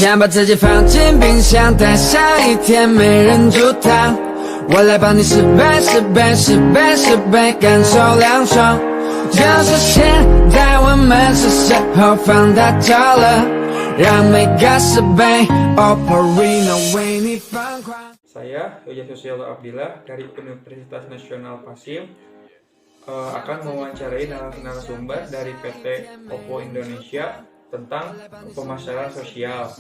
先把自己放进冰箱，待下一天没人煮汤。我来帮你十倍、10倍、10倍、10倍，感受凉爽。就是现在我们是时候放大招了，让每个10倍 Operino 为你放狂。Saya, Yoja Susilo Abdillah dari Universitas Nasional Pasir akan mewawancarai narasumber dari PT Oppo Indonesia tentang pemasaran sosial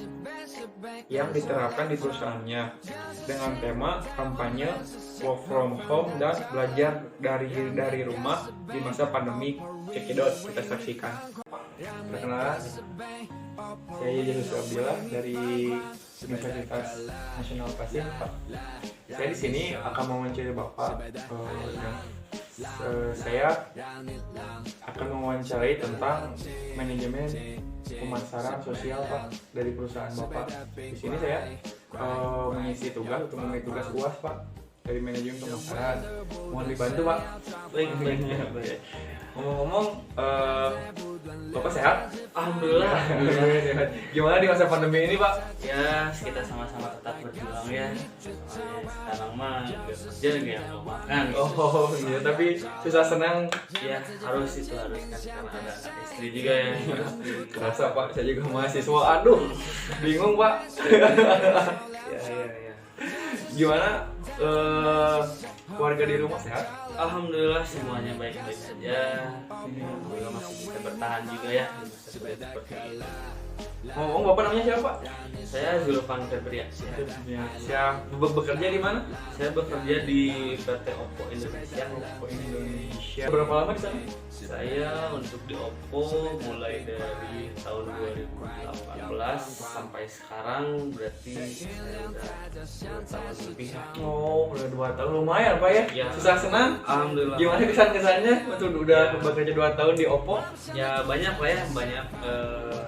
yang diterapkan di perusahaannya dengan tema kampanye work from home dan belajar dari rumah di masa pandemi. Cekidot, kita saksikan. Perkenalan, saya Yoja Susilo Abdillah dari Universitas Nasional Pasir, Pak. Saya di sini akan mewawancarai Bapak. Saya akan mewawancarai tentang manajemen pemasaran sosial, Pak, dari perusahaan Bapak. Di sini saya mengisi tugas untuk memberi tugas UAS, Pak, dari manajemen pemasaran. Mohon dibantu, Pak. Baik. Ngomong-ngomong, Bapak sehat? Alhamdulillah. Sehat. Gimana di masa pandemi ini, Pak? Ya, kita sama-sama tetap berjuang ya. Sekarang mah kerja nggak mau makan. Oh iya, tapi susah senang. Ya harus kan karena ada anak istri juga ya. Kerasa, Pak, saya juga mahasiswa. Aduh, bingung, Pak. Ya. Gimana warga di rumah sehat? Alhamdulillah semuanya baik-baik saja. Alhamdulillah masih bisa bertahan juga ya di masa sulit seperti ini. Ngomong, Bapak namanya siapa, Pak? Saya Zulfan Febrian. Siap. Bekerja di mana? Saya bekerja di PT Oppo Indonesia. Oppo Indonesia. Berapa lama di sana? Saya untuk di Oppo mulai dari tahun 2018 sampai sekarang, berarti saya udah 2 tahun lebih. Oh, udah 2 tahun, lumayan, Pak ya? Ya. Susah senang? Alhamdulillah. Gimana kesan-kesannya untuk udah bekerja 2 tahun di Oppo? Ya banyak lah ya, banyak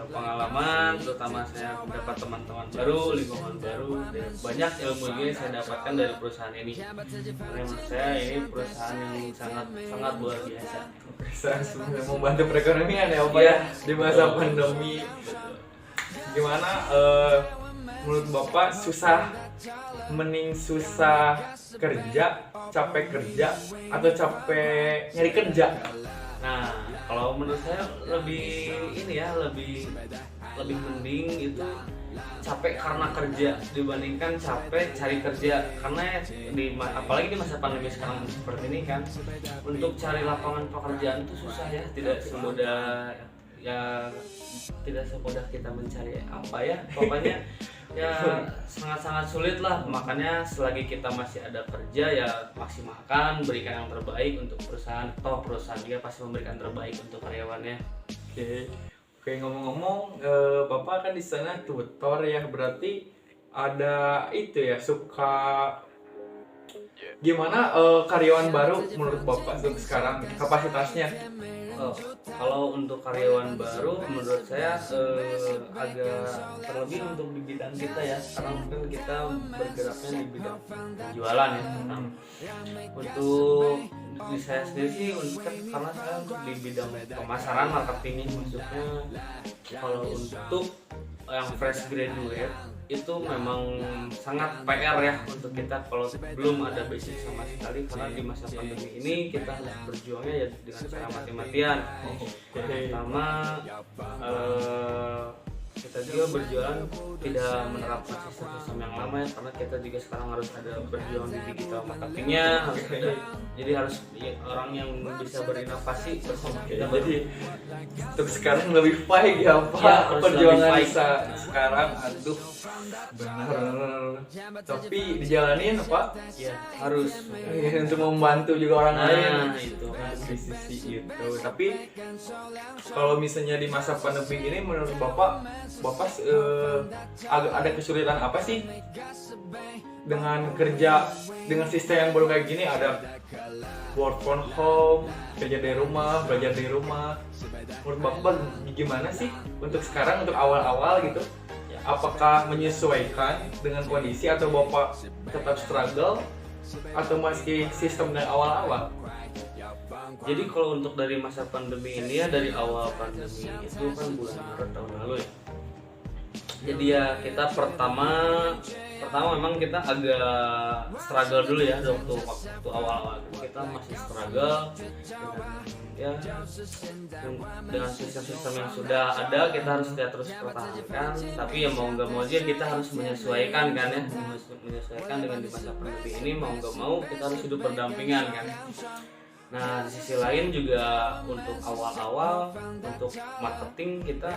pengalaman, terutama saya mendapat teman-teman baru, lingkungan baru, dan banyak ilmu yang saya dapatkan dari perusahaan ini. Karena menurut saya ini perusahaan yang sangat luar biasa. Bisa sebenarnya membantu perekonomian ya, Pak, Iya. di masa pandemi. Gimana menurut Bapak mending susah kerja, capek kerja, atau capek nyari kerja? Nah, kalau menurut saya lebih mending itu capek karena kerja dibandingkan capek cari kerja, karena apalagi di masa pandemi sekarang seperti ini kan, untuk cari lapangan pekerjaan itu susah ya, tidak semudah kita mencari apa ya, pokoknya ya sangat-sangat sulit lah. Makanya selagi kita masih ada kerja ya maksimalkan, berikan yang terbaik untuk perusahaan. Toh perusahaan juga pasti memberikan terbaik untuk karyawannya. Oke, ngomong-ngomong, Bapak kan di sana tutor ya, berarti ada itu ya, suka gimana karyawan baru menurut Bapak untuk sekarang kapasitasnya? Kalau untuk karyawan baru menurut saya agak terlebih untuk di bidang kita ya, karena mungkin kita bergeraknya di bidang penjualan ya. Untuk di saya sendiri sih karena saya untuk di bidang pemasaran marketing, maksudnya kalau untuk yang fresh graduate itu memang sangat PR ya untuk kita kalau belum ada basic sama sekali, karena di masa pandemi ini kita harus berjuangnya ya dengan cara mati-matian. Pertama kita juga berjualan tidak menerapkan sistem yang lama ya, karena kita juga sekarang harus ada berjuang di digital marketingnya, harus ada, jadi harus orang yang bisa berinovasi bersama kita. Jadi untuk sekarang lebih baik ya, Pak, Ya, perjuangan lebih baik. sekarang. Aduh, benar. Tapi dijalanin, Pak, Ya harus. untuk membantu juga orang lain. Nah itu kan. Di sisi itu. Tapi kalau misalnya di masa pandemi ini, menurut Bapak agak ada kesulitan apa sih dengan kerja dengan sistem yang baru kayak gini? Ada work from home, kerja dari rumah, belajar dari rumah. Menurut Bapak gimana sih untuk sekarang, untuk awal-awal gitu? Apakah menyesuaikan dengan kondisi atau Bapak tetap struggle atau masih sistem dari awal-awal? Jadi kalau untuk dari masa pandemi ini ya, dari awal pandemi itu kan bulan Maret tahun lalu ya, Jadi ya kita pertama memang kita agak struggle dulu ya waktu awal-awal kita masih struggle dengan sistem-sistem yang sudah ada kita harus terus pertahankan, tapi ya mau nggak mau aja kita harus menyesuaikan kan ya, menyesuaikan dengan di masa pandemi ini, mau nggak mau kita harus hidup berdampingan kan. Nah, di sisi lain juga untuk awal-awal untuk marketing kita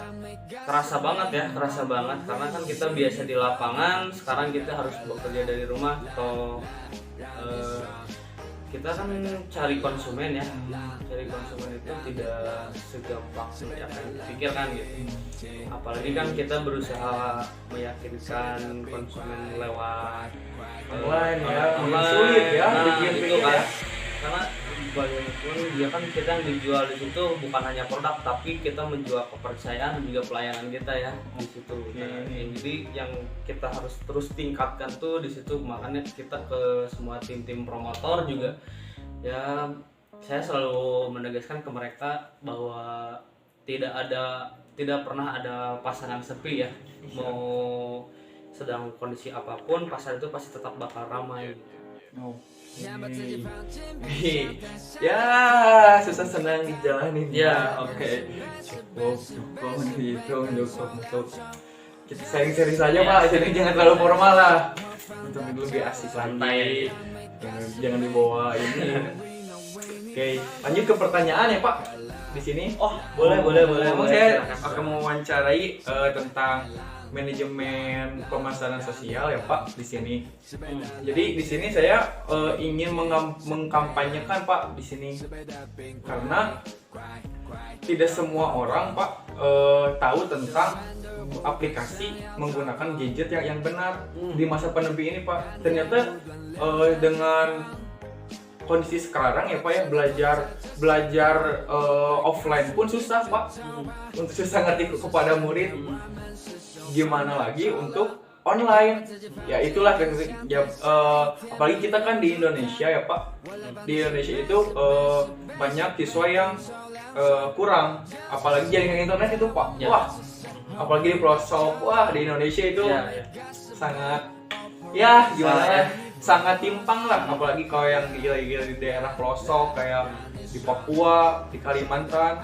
kerasa banget karena kan kita biasa di lapangan, sekarang kita harus bekerja dari rumah atau kita kan cari konsumen itu tidak segampang yang dipikirkan gitu. Apalagi kan kita berusaha meyakinkan konsumen lewat Online ya, online, sulit ya, itu kan karena bagaimanapun dia kan kita yang dijual di situ bukan hanya produk, tapi kita menjual kepercayaan dan juga pelayanan kita ya di situ. Nah, jadi yang kita harus terus tingkatkan tuh di situ, makanya kita ke semua tim-tim promotor juga ya, saya selalu menegaskan ke mereka bahwa tidak pernah ada pasaran sepi ya, mau sedang kondisi apapun pasar itu pasti tetap bakal ramai. Ya, susah senang dijalanin ya. Oke. Cukup untuk kita sharing-sharing saja Pak, jadi jangan terlalu formal lah, untuk lebih asik santai, jangan dibawa ini. Oke, lanjut ke pertanyaan ya Pak di sini. Boleh. Saya akan mewawancarai tentang manajemen pemasaran sosial ya Pak di sini. Jadi di sini saya ingin mengkampanyekan Pak di sini, karena tidak semua orang Pak tahu tentang aplikasi menggunakan gadget yang benar di masa pandemi ini Pak. Ternyata dengan kondisi sekarang ya Pak ya, belajar offline pun susah Pak, untuk susah ngerti kepada murid, gimana lagi untuk online. Ya itulah ya, apalagi kita kan di Indonesia ya Pak, di Indonesia itu banyak siswa yang kurang, apalagi jaringan internet itu Pak. Wah, apalagi di pelosok, di Indonesia itu sangat gimana ya, sangat timpang lah, apalagi kalau yang gila-gila di daerah pelosok kayak di Papua, di Kalimantan,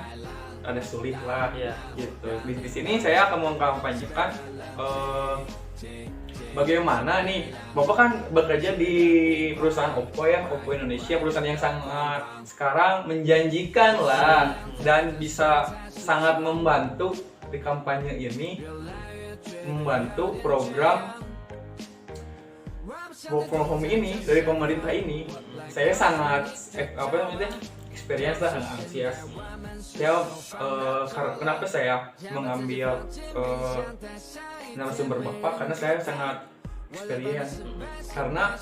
ada sulit lah gitu. Di sini saya akan mengkampanyekan bagaimana nih, Bapak kan bekerja di perusahaan Oppo ya, Oppo Indonesia, perusahaan yang sangat sekarang menjanjikan lah dan bisa sangat membantu di kampanye ini, membantu program work from home ini dari pemerintah ini. Saya sangat experience lah, antusias. Saya kenapa saya mengambil narasumber Bapak, karena saya sangat experience, karena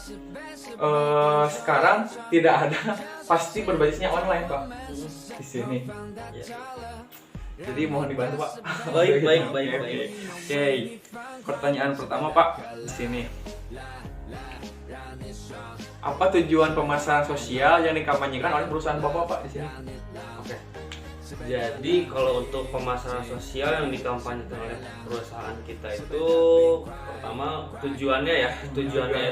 sekarang tidak ada pasti berbasisnya online Pak di sini. Jadi mohon dibantu Pak. Baik. Oke. Pertanyaan pertama Pak di sini. Apa tujuan pemasaran sosial yang dikampanyekan oleh perusahaan Bapak Pak di sini? Oke. Jadi kalau untuk pemasaran sosial yang dikampanyekan oleh perusahaan kita itu, pertama tujuannya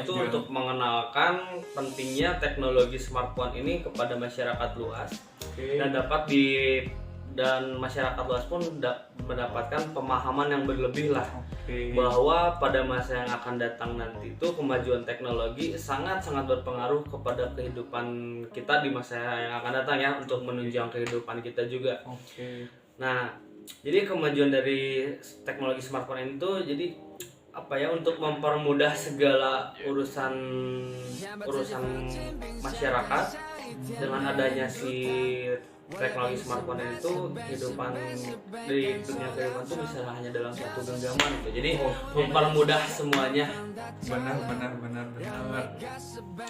itu untuk mengenalkan pentingnya teknologi smartphone ini kepada masyarakat luas, dan masyarakat luas pun mendapatkan pemahaman yang berlebih lah, bahwa pada masa yang akan datang nanti itu kemajuan teknologi sangat-sangat berpengaruh kepada kehidupan kita di masa yang akan datang ya, untuk menunjang kehidupan kita juga. Nah, jadi kemajuan dari teknologi smartphone itu jadi untuk mempermudah segala urusan masyarakat. Dengan adanya si teknologi smartphone itu, kehidupan di dunia kehidupan itu bisa hanya dalam satu genggaman gitu. Jadi mempermudah semuanya. Benar.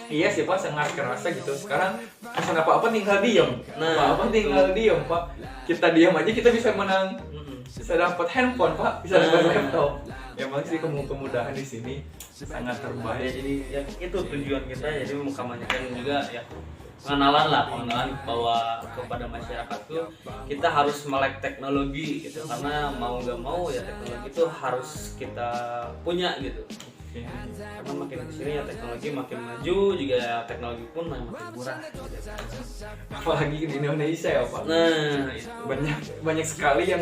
Iya sih Pak, sangat kerasa gitu. Sekarang pesan apa-apa tinggal diem. Diem Pak. Kita diam aja kita bisa menang. Bisa dapat handphone Pak, bisa dapat laptop. Emang sih kemudahan di sini sangat terbaik. Jadi ya itu tujuan kita, jadi mengkampanyekan juga ya pengenalan bahwa kepada masyarakat tuh kita harus melek teknologi gitu, karena mau nggak mau ya teknologi itu harus kita punya gitu. Karena makin kesini ya teknologi makin maju, juga ya teknologi pun makin murah gitu. Apalagi di Indonesia ya Pak. Nah, Banyak sekali yang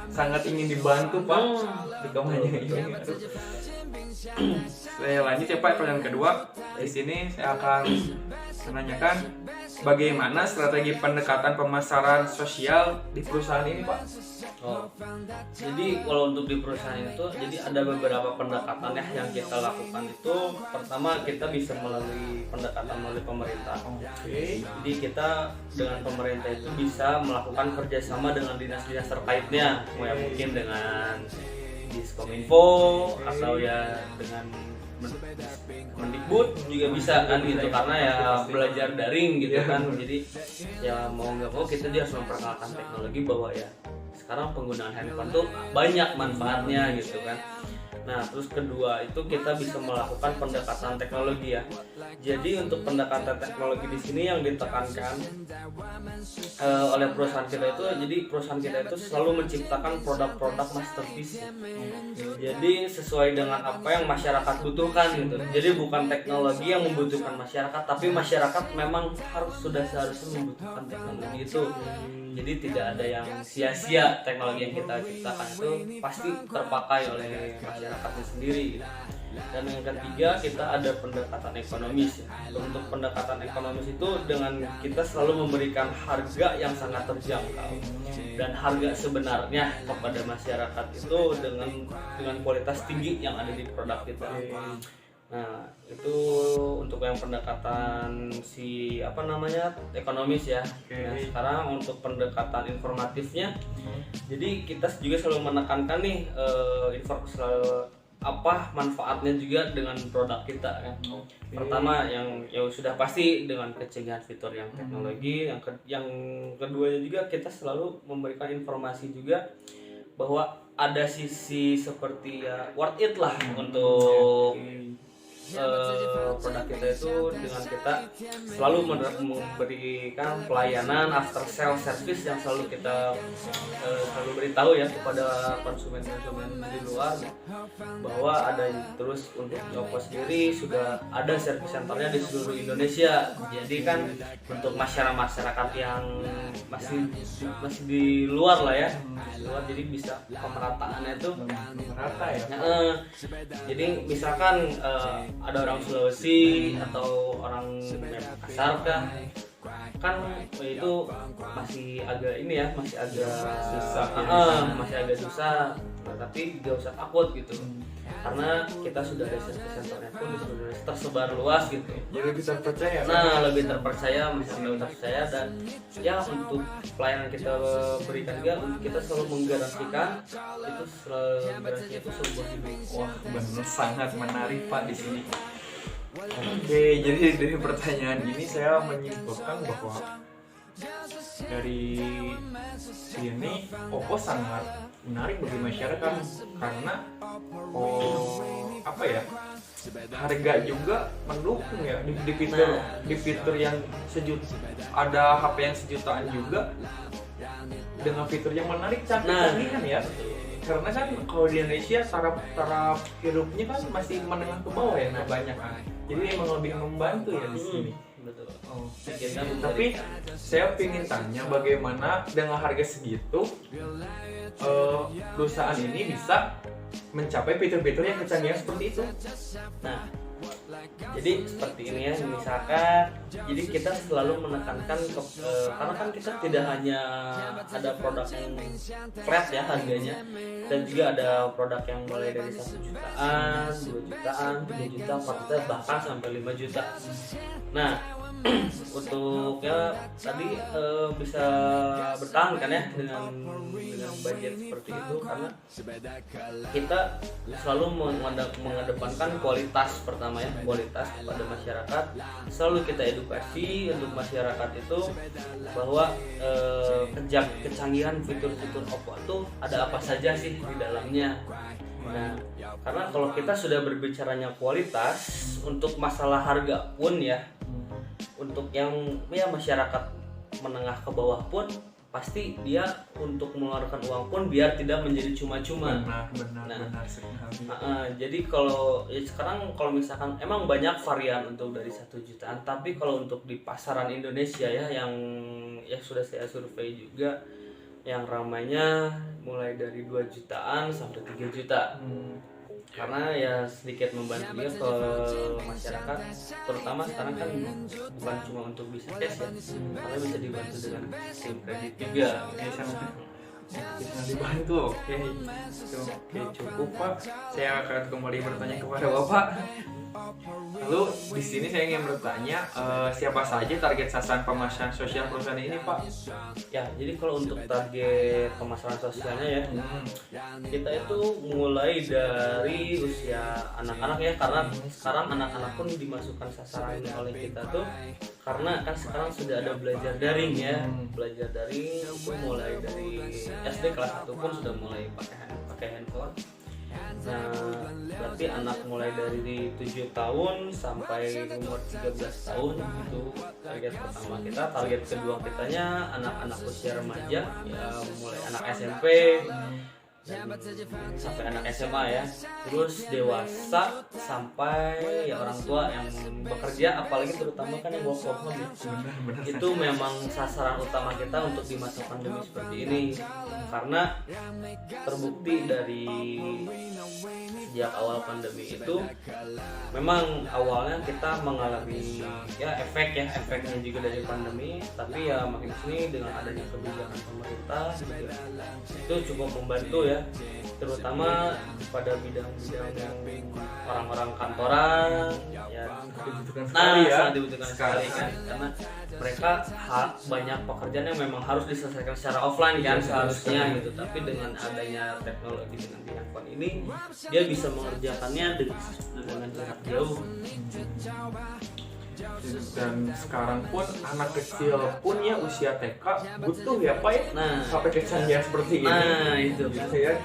sangat ingin dibantu Pak. Dikemanya ini. Saya lanjut ya Pak, pertanyaan kedua. Di sini saya akan menanyakan bagaimana strategi pendekatan pemasaran sosial di perusahaan ini Pak. Jadi kalau untuk di perusahaan itu, jadi ada beberapa pendekatan ya yang kita lakukan itu. Pertama, kita bisa melalui pendekatan melalui pemerintah. Jadi kita dengan pemerintah itu bisa melakukan kerjasama dengan dinas-dinas terkaitnya, mungkin dengan Diskominfo atau ya dengan Mendikbud juga bisa kan gitu, karena ya belajar daring gitu kan. Jadi ya mau nggak mau kita dia harus memperkenalkan teknologi bahwa ya sekarang penggunaan handphone tuh banyak manfaatnya gitu kan. Nah, terus kedua itu kita bisa melakukan pendekatan teknologi ya. Jadi untuk pendekatan teknologi di sini yang ditekankan oleh perusahaan kita itu, jadi perusahaan kita itu selalu menciptakan produk-produk masterpiece. Jadi sesuai dengan apa yang masyarakat butuhkan gitu. Jadi bukan teknologi yang membutuhkan masyarakat, tapi masyarakat memang sudah seharusnya membutuhkan teknologi itu. Jadi tidak ada yang sia-sia, teknologi yang kita ciptakan itu pasti terpakai oleh masyarakatnya sendiri gitu. Dan yang ketiga kita ada pendekatan ekonomis ya. Untuk pendekatan ekonomis itu dengan kita selalu memberikan harga yang sangat terjangkau dan harga sebenarnya kepada masyarakat itu dengan kualitas tinggi yang ada di produk kita. Nah, itu untuk yang pendekatan ekonomis ya. Nah, sekarang untuk pendekatan informatifnya, jadi kita juga selalu menekankan nih apa manfaatnya juga dengan produk kita kan. Pertama yang sudah pasti dengan kecanggihan fitur yang teknologi, yang keduanya juga kita selalu memberikan informasi juga bahwa ada sisi seperti ya worth it lah untuk produk kita itu, dengan kita selalu memberikan pelayanan after sale service yang selalu kita selalu beritahu ya kepada konsumen-konsumen di luar bahwa ada terus untuk Oppo sendiri sudah ada service centernya di seluruh Indonesia. Jadi kan untuk masyarakat yang masih di luar lah ya, di luar, jadi bisa pemerataannya itu merata ya. Jadi misalkan ada orang Sulawesi atau orang Makassar kan itu masih agak susah, tapi gak usah takut gitu, karena kita sudah ada service centernya pun di seluruh Indonesia tersebar luas gitu. Jadi lebih terpercaya. Lebih terpercaya dan ya untuk pelayanan kita berikan juga, untuk kita selalu menggaransikan itu sebuah hidup. Wah, benar, sangat menarik Pak di sini. Oke, jadi dari pertanyaan ini saya menyimpulkan bahwa dari sini Oppo sangat menarik bagi masyarakat karena harga juga mendukung ya di fitur yang ada HP yang sejutaan juga dengan fitur yang menarik, canggih kan ya. Karena kan kalau di Indonesia taraf hidupnya kan masih menengah ke bawah ya, kebanyakan. Jadi emang lebih membantu ya di sini. Betul. Tapi saya ingin tanya bagaimana dengan harga segitu perusahaan ini bisa mencapai fitur-fitur yang kecanggihan seperti itu. Nah, jadi seperti ini ya, misalkan jadi kita selalu menekankan karena kan kita tidak hanya ada produk yang flat ya harganya, dan juga ada produk yang mulai dari 1 jutaan, 2 jutaan, 3 juta, 4 juta, bahkan sampai 5 juta. Nah, untuk ya tadi bisa bertahan kan ya dengan budget seperti itu, karena kita selalu mengedepankan kualitas pertama ya, kualitas kepada masyarakat. Selalu kita edukasi untuk masyarakat itu bahwa kecanggihan fitur-fitur Oppo itu ada apa saja sih di dalamnya. Nah, karena kalau kita sudah berbicaranya kualitas, untuk masalah harga pun ya untuk yang ya masyarakat menengah ke bawah pun pasti dia untuk mengeluarkan uang pun biar tidak menjadi cuma-cuma. Benar sekali. Jadi kalau ya sekarang kalau misalkan emang banyak varian untuk dari 1 jutaan, tapi kalau untuk di pasaran Indonesia ya yang sudah saya survei juga, yang ramainya mulai dari 2 jutaan sampai 3 juta. Karena ya sedikit membantu juga ke masyarakat, terutama sekarang kan bukan cuma untuk bisa cash ya, karena bisa dibantu dengan sistem kredit juga. Bisa dibantu. Oke, cukup Pak. Saya akan kembali bertanya kepada Bapak. Lalu di sini saya ingin bertanya, siapa saja target sasaran pemasaran sosial perusahaan ini, Pak? Ya, jadi kalau untuk target pemasaran sosialnya ya, kita itu mulai dari usia anak-anak ya, karena sekarang anak-anak pun dimasukkan sasaran oleh kita tuh, karena kan sekarang sudah ada belajar daring ya, belajar daring itu mulai dari SD kelas 1 pun sudah mulai pakai handphone. Nah, berarti anak mulai dari 7 tahun sampai umur 13 tahun itu target pertama kita. Target kedua kitanya anak-anak usia remaja, ya mulai anak SMP sampai anak SMA ya. Terus dewasa sampai ya orang tua yang bekerja, apalagi terutama kan yang work from home ya. Itu memang sasaran utama kita untuk di masa pandemi seperti ini, karena terbukti dari sejak awal pandemi itu memang awalnya kita mengalami ya efeknya juga dari pandemi, tapi ya makin sini dengan adanya kebijakan pemerintah juga itu cukup membantu ya, terutama pada bidang-bidang yang orang-orang kantoran ya sangat dibutuhkan sekali kan, karena mereka banyak pekerjaan yang memang harus diselesaikan secara offline kan seharusnya gitu, tapi dengan adanya teknologi dengan handphone ini dia bisa mengerjakannya dengan jarak jauh. Dan sekarang pun anak kecil pun ya usia TK butuh ya Pak ya, sampai kecanggihan seperti ini. Nah itu gitu ya.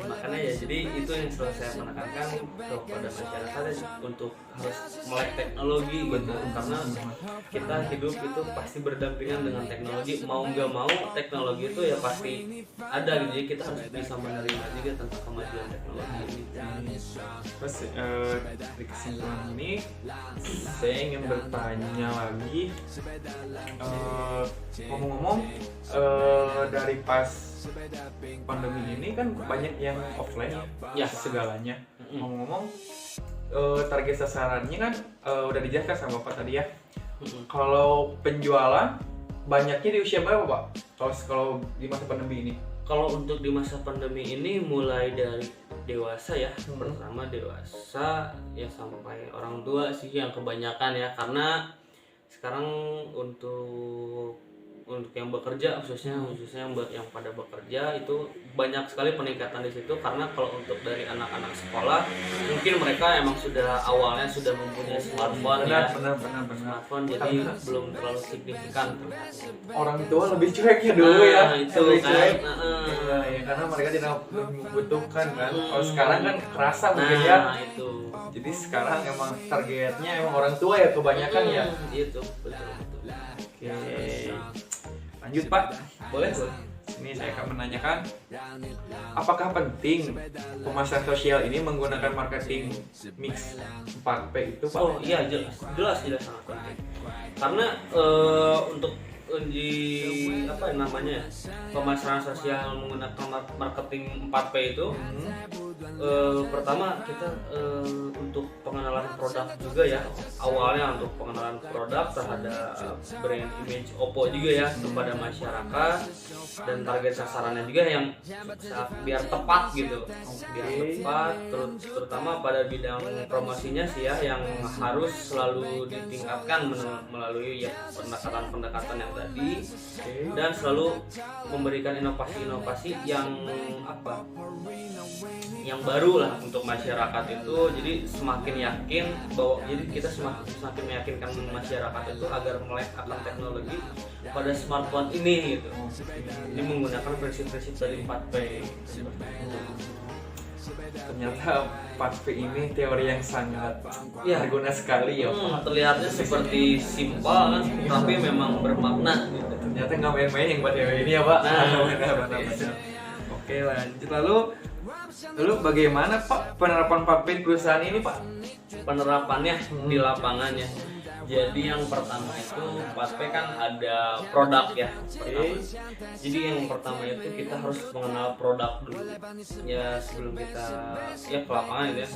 Makanya ya, jadi itu yang selalu saya menekankan kepada masyarakat ya, untuk harus melek teknologi gitu, karena kita hidup itu pasti berdampingan dengan teknologi, mau nggak mau teknologi itu ya pasti ada gitu, jadi kita harus bisa menerima juga tentang kemajuan teknologi ini. Terus di kesimpulan ini saya ingin bertanya lagi, ngomong-ngomong dari pas pandemi ini kan banyak yang offline ya segalanya. Ngomong-ngomong target sasarannya kan udah dijelaskan sama Bapak tadi ya. Kalau penjualan banyaknya di usia berapa Pak? Kalau di masa pandemi ini? Kalau untuk di masa pandemi ini mulai dari dewasa ya, pertama dewasa ya sampai orang tua sih yang kebanyakan ya, karena sekarang untuk yang bekerja khususnya yang pada bekerja itu banyak sekali peningkatan di situ, karena kalau untuk dari anak-anak sekolah mungkin mereka emang sudah awalnya sudah mempunyai smartphone smartphone, jadi belum terlalu signifikan. Orang tua lebih cuek ya dulu ya, itu kan ya, karena mereka tidak membutuhkan kan. Kalau sekarang kan kerasa mungkin ya itu. Jadi sekarang emang targetnya emang orang tua ya kebanyakan ya. Itu betul. Oke. Lanjut Pak, boleh? Ini saya akan menanyakan, apakah penting pemasaran sosial ini menggunakan marketing mix 4P itu Pak? Oh iya, jelas sangat penting. Karena untuk di apa namanya pemasaran sosial menggunakan marketing 4P itu pertama kita untuk pengenalan produk juga ya, awalnya untuk pengenalan produk terhadap brand image Oppo juga ya kepada masyarakat, dan target sasarannya juga yang biar tepat gitu, terutama pada bidang promosinya sih ya, yang harus selalu ditingkatkan melalui ya pendekatan yang tadi, dan selalu memberikan inovasi yang baru lah untuk masyarakat itu. Jadi semakin yakin bahwa kita semakin meyakinkan masyarakat itu agar melek akan teknologi pada smartphone ini gitu. Jadi menggunakan prinsip-prinsip dari 4P. Ternyata 4P ini teori yang sangat Ya. berguna sekali ya Pak. Terlihatnya seperti simpel kan, tapi memang bermakna gitu. Ternyata nggak main-main yang buat teori ini ya Pak. Nah. Benar. Oke, lanjut. Lalu bagaimana Pak penerapan 4P di perusahaan ini Pak? Penerapannya di lapangannya. Jadi yang pertama itu 4P kan ada produk ya. Pertama. Jadi yang pertama itu kita harus mengenal produk dulu. Ya sebelum kita ke lapangan gitu ya.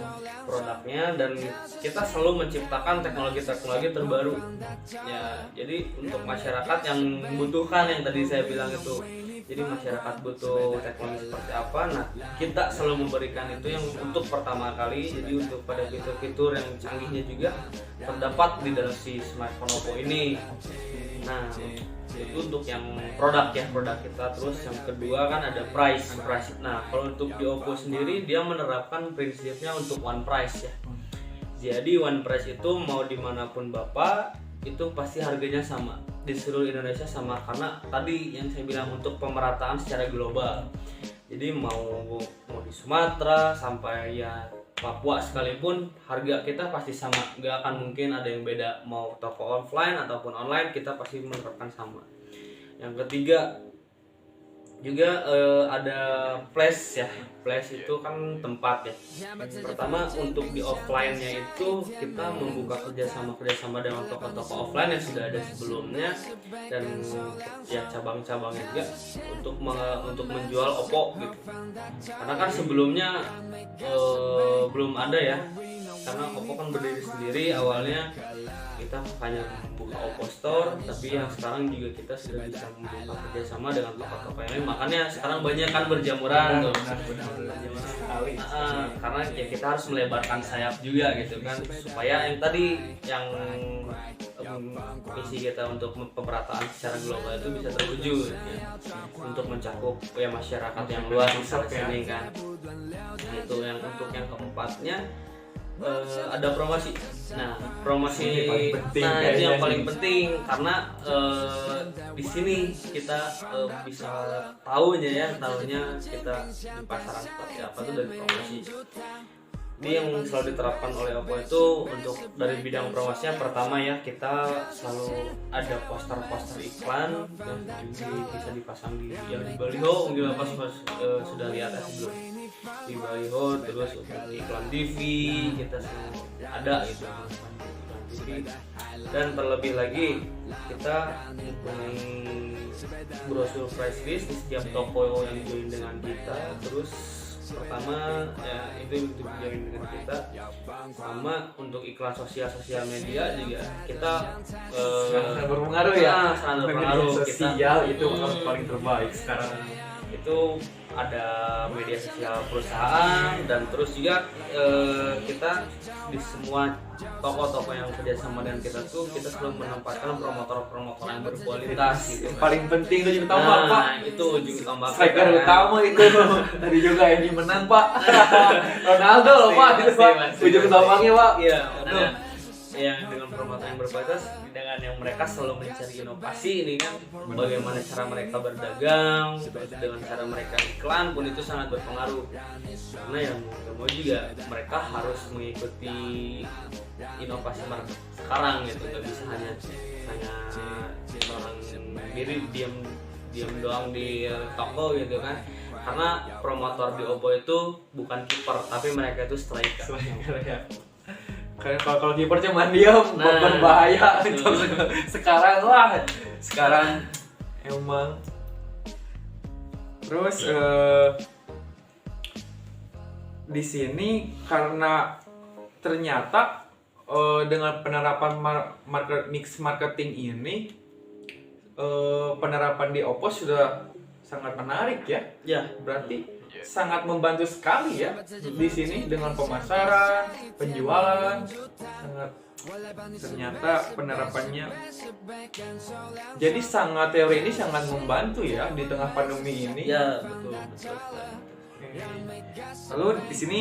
Produknya, dan kita selalu menciptakan teknologi terbaru. Ya, jadi untuk masyarakat yang membutuhkan yang tadi saya bilang itu. Jadi masyarakat butuh teknologi seperti apa, nah kita selalu memberikan itu yang untuk pertama kali. Jadi untuk pada fitur-fitur yang canggihnya juga terdapat di dalam si smartphone Oppo ini. Nah itu untuk yang produk kita. Terus yang kedua kan ada price. Nah kalau untuk di Oppo sendiri dia menerapkan prinsipnya untuk one price ya. Jadi one price itu mau dimanapun Bapak itu pasti harganya sama di seluruh Indonesia sama, karena tadi yang saya bilang untuk pemerataan secara global. Jadi mau di Sumatera sampai ya Papua sekalipun harga kita pasti sama, nggak akan mungkin ada yang beda, mau toko offline ataupun online kita pasti menerapkan sama. Yang ketiga juga ada flash ya. Flash itu kan tempat ya. Pertama untuk di offline-nya itu kita membuka kerjasama dengan toko-toko offline yang sudah ada sebelumnya, dan ya cabang-cabangnya juga untuk menjual Oppo gitu. Karena kan sebelumnya belum ada ya. Karena Oppo kan berdiri sendiri awalnya, kita hanya membuka Oppo Store, tapi yang sekarang juga kita sudah bisa membuka kerjasama dengan toko-toko yang lain. Makanya sekarang banyak kan berjamuran tuh. Karena ya kita harus melebarkan sayap juga gitu kan, supaya yang tadi yang misi kita untuk pemerataan secara global itu bisa terwujud ya. Untuk mencakup ya masyarakat yang luas di sini kan. Itu yang untuk yang keempatnya ada promosi. Nah, promosi itu yang paling penting karena di sini kita bisa tahunya kita di pasaran seperti apa tuh dari promosi. Ini yang selalu diterapkan oleh Oppo itu untuk dari bidang promosinya. Pertama ya, kita selalu ada poster-poster iklan yang bisa dipasang di baliho. Mungkin Bapak sudah lihat ya sebelum di baliho. Terus untuk iklan TV kita selalu ada gitu, iklan TV. Dan terlebih lagi kita mempunyai brosur price list di setiap toko yang join dengan kita. Terus pertama ya itu untuk join dengan kita, sama untuk iklan sosial media juga kita sangat berpengaruh ya. Sangat berpengaruh. Sosial itu paling terbaik sekarang. Itu ada media sosial perusahaan, dan terus juga kita di semua toko-toko yang kerjasama dengan kita tuh kita selalu menempatkan promotor yang berkualitas gitu. Paling penting itu ujung tombak Pak. Itu ujung tombak. Striker utama itu. Tadi juga ini menang Pak. Ronaldo loh Pak, itu Pak. Ujung tombaknya Pak. Iya, yang dengan promotor yang berkualitas, dengan yang mereka selalu mencari inovasi ini kan, bagaimana cara mereka berdagang, dengan cara mereka iklan pun itu sangat berpengaruh. Karena yang mau juga mereka harus mengikuti inovasi market sekarang gitu, nggak bisa hanya orang sendiri diam doang di toko gitu kan. Karena promotor di Oppo itu bukan kiper, tapi mereka itu striker ya. Kalau kiper cuma diam, berbahaya. Sekarang emang. Terus di sini karena ternyata dengan penerapan mix marketing ini, penerapan di Oppo sudah sangat menarik ya. Ya, berarti sangat membantu sekali ya di sini dengan pemasaran, penjualan, sangat ternyata penerapannya. Jadi teori ini sangat membantu ya di tengah pandemi ini. Ya, betul. Lalu di sini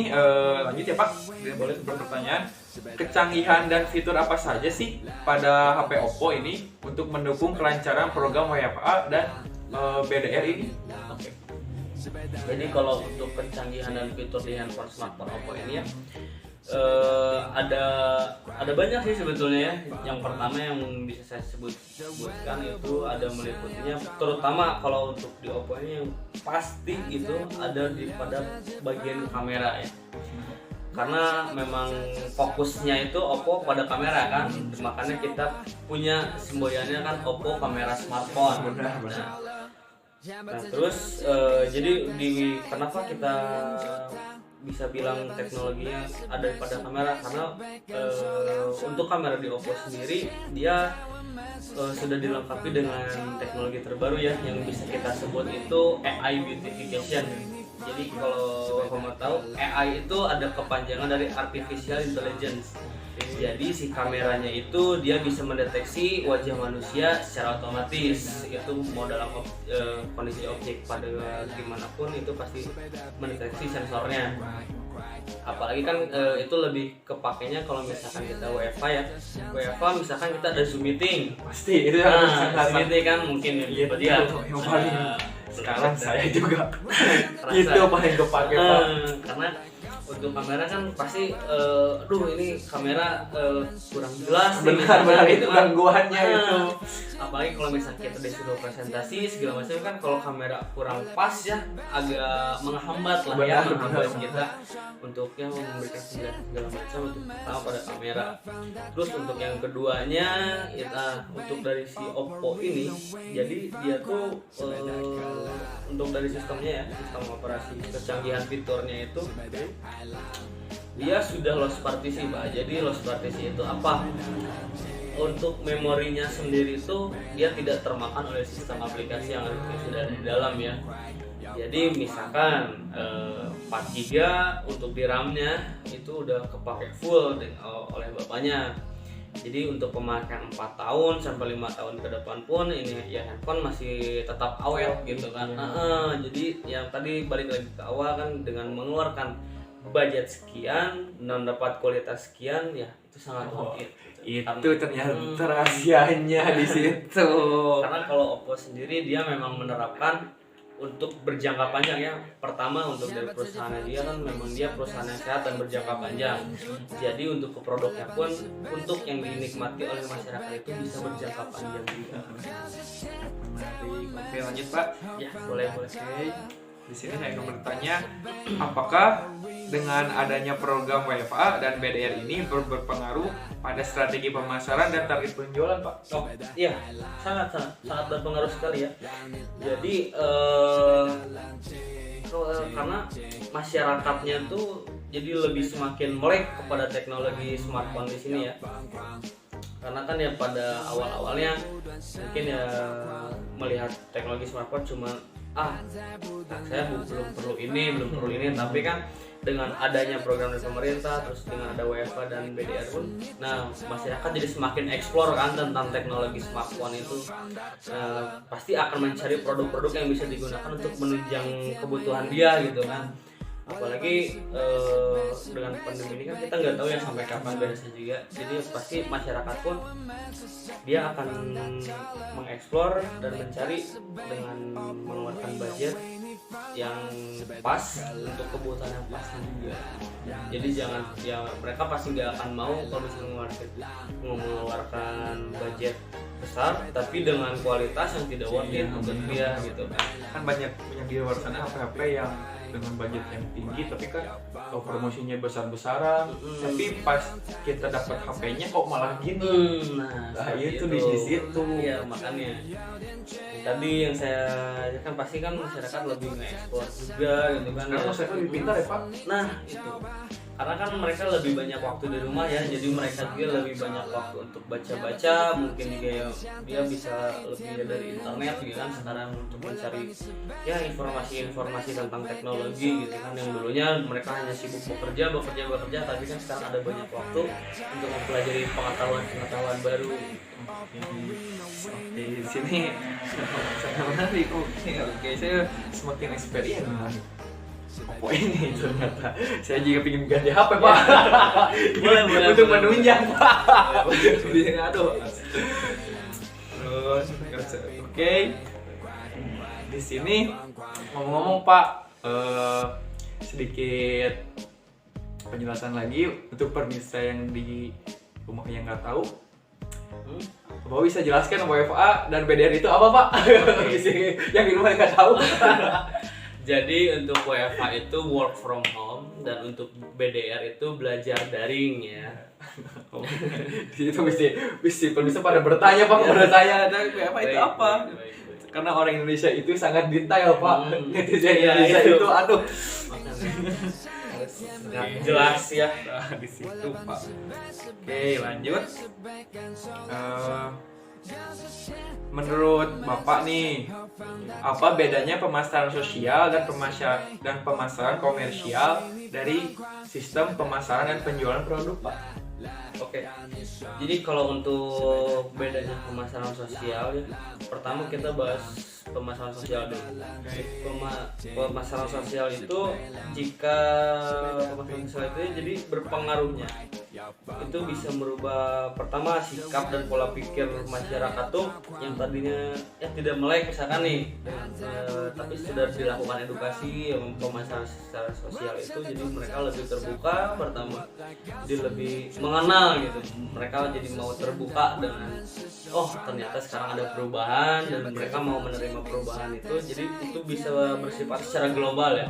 lanjut ya Pak, boleh berpertanyaan. Kecanggihan dan fitur apa saja sih pada HP Oppo ini untuk mendukung kelancaran program WFA dan BDR ini? Jadi kalau untuk kecanggihan dan fitur di handphone smartphone Oppo ini ya, ada banyak sih sebetulnya ya. Yang pertama yang bisa saya sebutkan itu ada meliputinya, terutama kalau untuk di Oppo ini yang pasti itu ada pada bagian kamera ya. Karena memang fokusnya itu Oppo pada kamera kan, makanya kita punya semboyannya kan Oppo kamera smartphone. Nah terus jadi kenapa kita bisa bilang teknologinya ada pada kamera, karena untuk kamera di Oppo sendiri dia sudah dilengkapi dengan teknologi terbaru ya, yang bisa kita sebut itu AI beautification. Jadi kalau kamu tahu, AI itu ada kepanjangan dari artificial intelligence. Jadi si kameranya itu dia bisa mendeteksi wajah manusia secara otomatis. Itu mau dalam kondisi objek pada gimana pun itu pasti mendeteksi sensornya. Apalagi kan itu lebih kepakainya kalau misalkan kita WFH ya. WFH misalkan kita ada Zoom meeting. Pasti itu Zoom meeting kan mungkin yang paling sekarang saya juga itu paling kepake Pak. Karena untuk kamera kan pasti ini kamera kurang jelas, benar itu gangguannya itu. Apalagi kalau misalnya kita disuruh presentasi segala macam kan, kalau kamera kurang pas ya agak menghambat lah ya, menghambat kita untuk yang memberikan segala macam untuk pertama pada kamera. Terus untuk yang keduanya untuk dari si Oppo ini, jadi dia tuh untuk dari sistemnya ya, sistem operasi, kecanggihan fiturnya itu dia sudah loss partisi Pak. Jadi loss partisi itu apa? Untuk memorinya sendiri itu dia tidak termakan oleh sistem aplikasi yang sudah ada di dalam ya. Jadi misalkan 4 GB untuk di RAM-nya itu udah kepake full oleh bapaknya. Jadi untuk pemakaian 4 tahun sampai 5 tahun ke depan pun ini ya handphone masih tetap awet gitu kan. Jadi yang tadi balik lagi ke awal kan, dengan mengeluarkan budget sekian dan dapat kualitas sekian ya itu sangat worth it. Itu ternyata rahasianya di situ. Karena kalau Oppo sendiri dia memang menerapkan untuk berjangka panjang ya. Pertama untuk dari perusahaannya dia kan memang dia perusahaan yang sehat dan berjangka panjang. Jadi untuk ke produknya pun untuk yang dinikmati oleh masyarakat itu bisa berjangka panjang juga. Oke lanjut Pak. Ya boleh. Di sini saya ingin bertanya, apakah dengan adanya program WFA dan BDR ini berpengaruh pada strategi pemasaran dan target penjualan Pak? Oh iya, sangat berpengaruh sekali ya. Jadi karena masyarakatnya tuh jadi lebih semakin melek kepada teknologi smartphone di sini ya. Karena kan ya pada awal-awalnya mungkin ya melihat teknologi smartphone cuma saya belum perlu ini, tapi kan dengan adanya program dari pemerintah, terus dengan ada WFA dan BDR pun, nah masyarakat jadi semakin explore kan tentang teknologi smartphone itu. Pasti akan mencari produk-produk yang bisa digunakan untuk menunjang kebutuhan dia gitu kan. Apalagi dengan pandemi ini kan kita nggak tahu ya sampai kapan beresnya juga. Jadi pasti masyarakat pun dia akan mengeksplor dan mencari dengan mengeluarkan budget yang pas untuk kebutuhan yang pas juga. Jadi mereka pasti nggak akan mau kalau misalnya mengeluarkan budget besar tapi dengan kualitas yang tidak worth it untuk dia gitu kan. Kan banyak di luar sana HP-HP yang dengan budget yang tinggi tapi kan promosinya besar-besaran, tapi pas kita dapat HP-nya kok malah gini. Nah itu di situ. Iya makanya tadi yang saya kan pasti kan masyarakat lebih nge-ekspor juga gitu kan. Karena masyarakat lebih pintar ya Pak. Nah itu karena kan mereka lebih banyak waktu di rumah ya, jadi mereka juga lebih banyak waktu untuk baca-baca, mungkin juga dia bisa lebih dari internet gitu kan sekarang untuk mencari ya informasi tentang teknologi gitu kan, yang dulunya mereka hanya sibuk bekerja tapi kan sekarang ada banyak waktu untuk mempelajari pengetahuan baru. Di sini saya menarik. Oke, saya semakin experience Oppo ini ternyata. Saya juga pengen ganti HP Pak. Boleh untuk menunjang Pak. Aduh. Terus oke. Di sini Ngomong-ngomong Pak, sedikit penjelasan lagi untuk pemirsa yang di rumah yang nggak tahu. Bapak bisa jelaskan WFA dan BDR itu apa Pak? Yang di rumah yang nggak tahu. Jadi untuk WFH itu work from home dan untuk BDR itu belajar daring ya. Itu mesti pemirsa pada bertanya Pak, pada saya WFH itu apa? Baik. Karena orang Indonesia itu sangat detail Pak. Netizen Iya, Indonesia itu. itu aduh. Jelas ya. Nah, di situ Pak. Oke, lanjut. Menurut Bapak nih, apa bedanya pemasaran sosial dan pemasaran komersial dari sistem pemasaran dan penjualan produk, Pak? Oke. Jadi kalau untuk bedanya pemasaran sosial ya, pertama kita bahas pemasaran sosial dulu. Pemasaran sosial itu jika pemasaran sosial itu jadi berpengaruhnya itu bisa merubah pertama sikap dan pola pikir masyarakat tuh yang tadinya ya tidak melek misalkan nih tapi sudah dilakukan edukasi pemasaran secara sosial itu jadi mereka lebih terbuka pertama jadi lebih mengenal gitu mereka jadi mau terbuka dengan oh ternyata sekarang ada perubahan dan mereka mau menerima perubahan itu jadi itu bisa bersifat secara global ya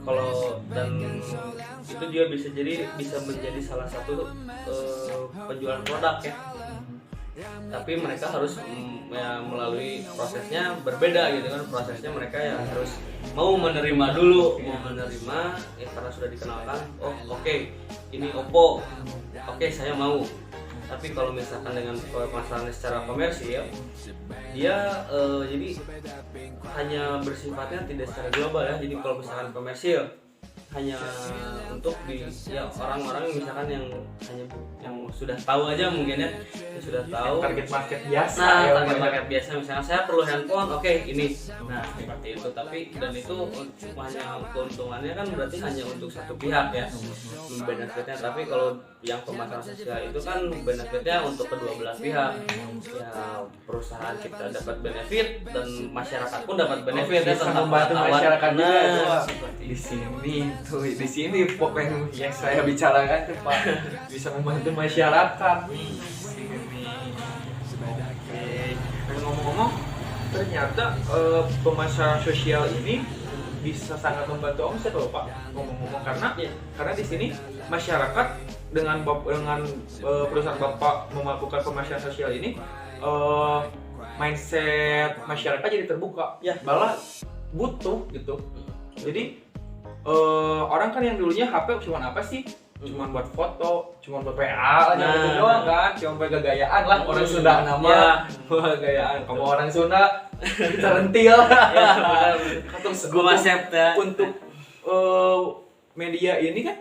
kalau dan itu juga bisa menjadi salah satu penjualan produk ya tapi mereka harus ya, melalui prosesnya berbeda gitu kan prosesnya mereka ya harus mau menerima dulu mau menerima ya karena sudah dikenalkan oh oke, ini Oppo oke, saya mau tapi kalau misalkan dengan pemasaran secara komersial dia jadi hanya bersifatnya tidak secara global ya jadi kalau misalkan komersial hanya untuk di ya orang-orang misalkan yang hanya yang sudah tahu aja mungkin ya yang sudah tahu target market biasa nah ya, target market biasa misalnya saya perlu handphone oke, ini nah seperti itu tapi dan itu hanya keuntungannya kan berarti hanya untuk satu pihak ya benefitnya tapi kalau yang pemasaran sosial itu kan benefitnya untuk kedua belah pihak ya perusahaan kita dapat benefit dan masyarakat pun dapat benefit ya bisa tentang membantu masyarakat juga nah, di sini pokoknya yang saya bicarakan tuh Pak bisa membantu masyarakat di sini. Oke. Dan ngomong-ngomong ternyata pemasaran sosial ini bisa sangat membantu omset loh Pak ngomong-ngomong karena di sini masyarakat dengan perusahaan Bapak melakukan pemasaran sosial ini mindset masyarakat jadi terbuka ya malah butuh gitu jadi orang kan yang dulunya HP cuma apa sih cuma buat foto cuma buat PA aja gitu doang kan cuma buat gayaan lah orang Sunda nama gayaan kamu orang Sunda kita rentil ya benar atau untuk media ini kan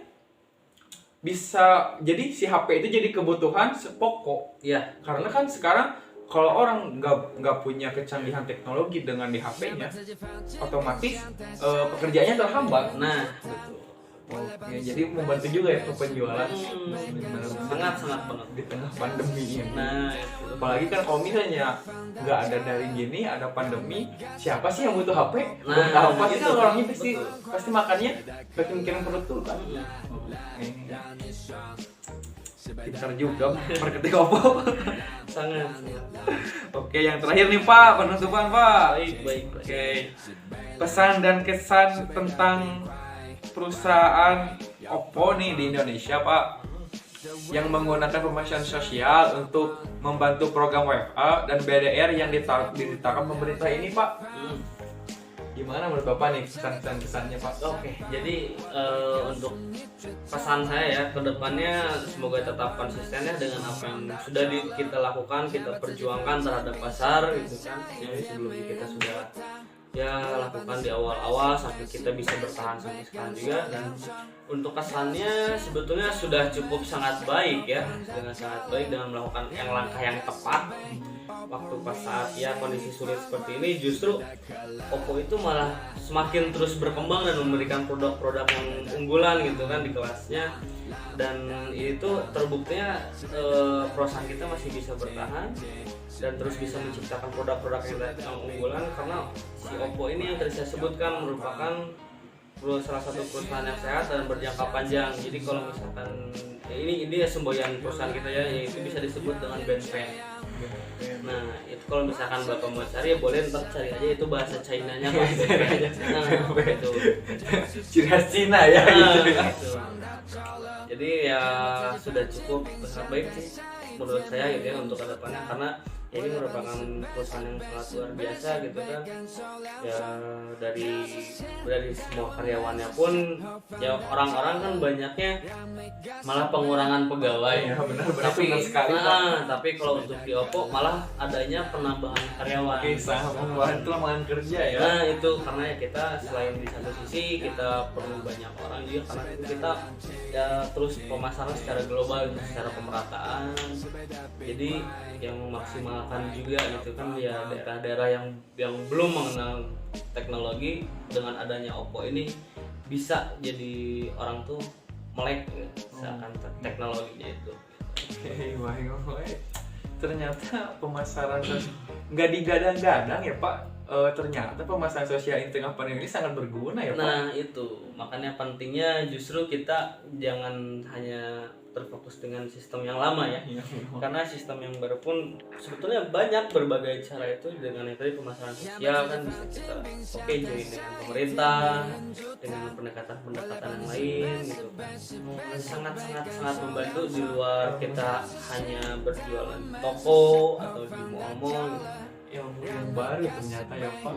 bisa jadi si HP itu jadi kebutuhan pokok ya karena kan sekarang kalau orang nggak punya kecanggihan teknologi dengan di HP-nya otomatis pekerjaannya terhambat nah Oke, jadi membantu juga ya ke penjualan sangat banget di tengah pandemi ini. nah Apalagi kan kalau misalnya nggak ada dari gini, ada pandemi, siapa sih yang butuh HP? Nah, Buat apa sih gitu. orangnya pasti makannya pakai mikirin perut tuh kan? Pintar juga marketing Oppo. sangat Oke, yang terakhir nih Pak, penutupan Pak. baik Oke, pesan dan kesan tentang perusahaan Oppo nih di Indonesia Pak yang menggunakan pemasaran sosial untuk membantu program WFA dan BDR yang ditetapkan pemerintah ini Pak. Gimana menurut Bapak nih kesannya Pak? Oke, jadi untuk pesan saya ya ke depannya semoga tetap konsistennya dengan apa yang sudah kita lakukan, kita perjuangkan terhadap pasar gitu kan. Yang sebelumnya kita sudah ya lakukan di awal-awal sampai kita bisa bertahan sampai sekarang juga dan untuk kesannya sebetulnya sudah cukup sangat baik ya dengan sangat baik dengan melakukan langkah yang tepat waktu pas saat ya kondisi sulit seperti ini justru Oppo itu malah semakin terus berkembang dan memberikan produk-produk yang unggulan gitu kan di kelasnya dan itu terbuktinya perusahaan kita masih bisa bertahan dan terus bisa menciptakan produk-produk yang unggulan, karena si Oppo ini yang tadi saya sebutkan merupakan salah satu perusahaan yang sehat dan berjangka panjang. Jadi kalau misalkan ini ya semboyan perusahaan kita ya, yaitu bisa disebut dengan BenFan. Nah itu kalau misalkan bapak mau cari ya boleh ntar cari aja, itu bahasa Chinanya Pak. Nah itu ciri khas Cina ya. Gitu. Jadi ya sudah cukup sangat baik sih menurut saya gitu ya untuk kedepannya, karena ini merupakan perusahaan yang sangat luar biasa gitu kan ya. Dari semua karyawannya pun ya, orang-orang kan banyaknya malah pengurangan pegawai ya, benar sekali, tapi kalau untuk di Oppo malah adanya penambahan karyawan. Oke, sangat membantu lapangan kerja ya. Nah itu karena ya kita selain di satu sisi kita perlu banyak orang juga, karena itu kita ya terus pemasaran secara global, secara pemerataan, jadi yang memaksimalkan juga gitu kan ya daerah-daerah yang belum mengenal teknologi, dengan adanya Oppo ini bisa jadi orang tuh melek misalkan teknologinya itu. Baik. Ternyata pemasaran nggak digadang-gadang ya Pak. Ternyata pemasaran sosial di tengah pandemi ini sangat berguna ya Pak. Nah itu makanya pentingnya justru kita jangan hanya terfokus dengan sistem yang lama ya, karena sistem yang baru pun sebetulnya banyak berbagai cara itu, dengan yang tadi pemasaran sosial kan bisa kita join dengan pemerintah, dengan pendekatan yang lain gitu kan, sangat membantu di luar kita hanya berjualan toko atau di mall-mall gitu. Yang baru ternyata ya Pak.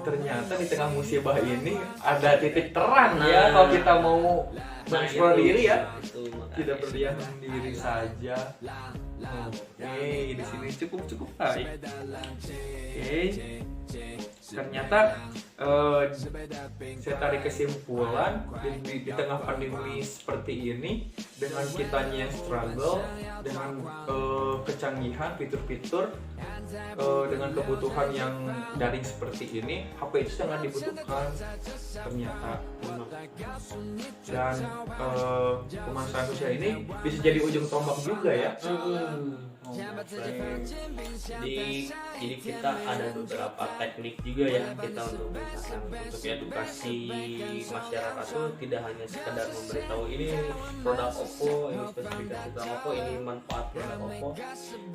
Ternyata di tengah musibah ini ada titik terang ya kalau kita mau mengeksplor diri ya. Tidak berdiam diri saja. Oke, di sini cukup baik. Oke. Ternyata saya tarik kesimpulan di tengah pandemi seperti ini, dengan kitanya yang struggle dengan kecanggihan fitur-fitur, dengan kebutuhan yang daring seperti ini, HP itu sangat dibutuhkan ternyata. Dan pemasaran sosial ini bisa jadi ujung tombak juga ya. Jadi kita ada beberapa teknik juga ya kita untuk edukasi masyarakat tuh, tidak hanya sekedar memberitahu ini produk Oppo, ini spesifikasi produk Oppo, ini manfaat produk Oppo,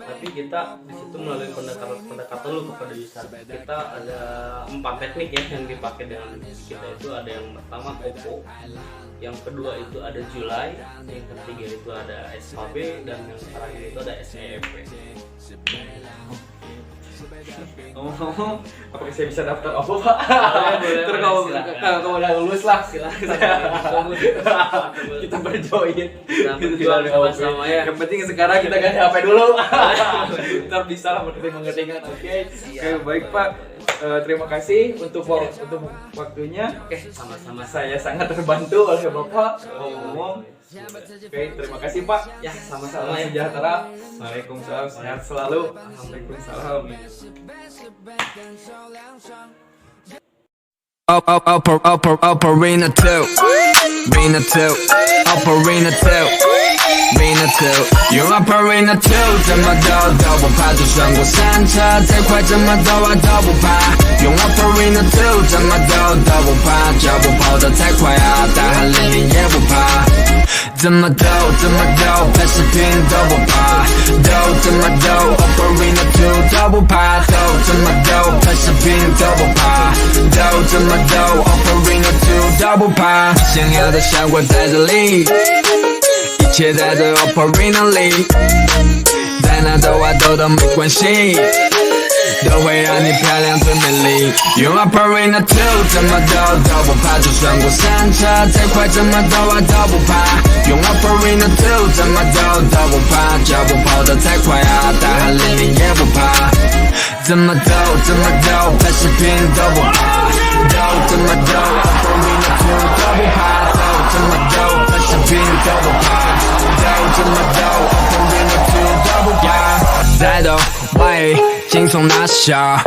tapi kita di situ melalui pendekatan dulu kepada user. Kita ada 4 teknik ya yang dipakai dengan kita itu. Ada yang pertama Oppo, yang kedua itu ada Julai, yang ketiga itu ada SKB, dan yang terakhir itu ada SEMP. Ngomong-ngomong, apakah saya bisa daftar Oppo Pak? Terus kalau udah lulus lah kita berjoin. Sama-sama ya. Yang penting sekarang kita ganti HP dulu. Ntar bisa lah mengerti-mengerti. Oke, baik Pak. Terima kasih untuk waktunya. Oke, sama-sama. Saya sangat terbantu oleh Bapak ngomong. Oke, terima kasih Pak. Ya, sama-sama ya. Sejahtera. Waalaikumsalam, sehat selalu. Waalaikumsalam. Oppo Rena 2 Oppo Rena 2 Rena 2 用 Oppo Rena 2怎么都不怕，就算过山车再快怎么走啊都不怕，用 Oppo Rena 2怎么都不怕，脚步跑得太快啊，大汗淋漓也不怕，怎么都拍视频都不怕，怎么都 Oppo Rena 2都不怕，怎么都拍视频都不怕，怎么都 Oppo Rena 2都不怕，想要的效果在这里，一切在这 Oppo Rena 里，在哪走啊都没关系，都会让你漂亮最美丽，用 Oppo Rena 2怎么都不怕，就算过山车再快怎么走啊都不怕，用 Oppo Rena 2怎么都不怕，脚步跑得太快啊，大汗淋漓也不怕，怎么都拍视频都不怕，怎么都 Oppo Rena 2都不怕，怎么都拍视频都不怕，怎么都 Oppo Rena 2都不怕，再都喂，轻松拿下。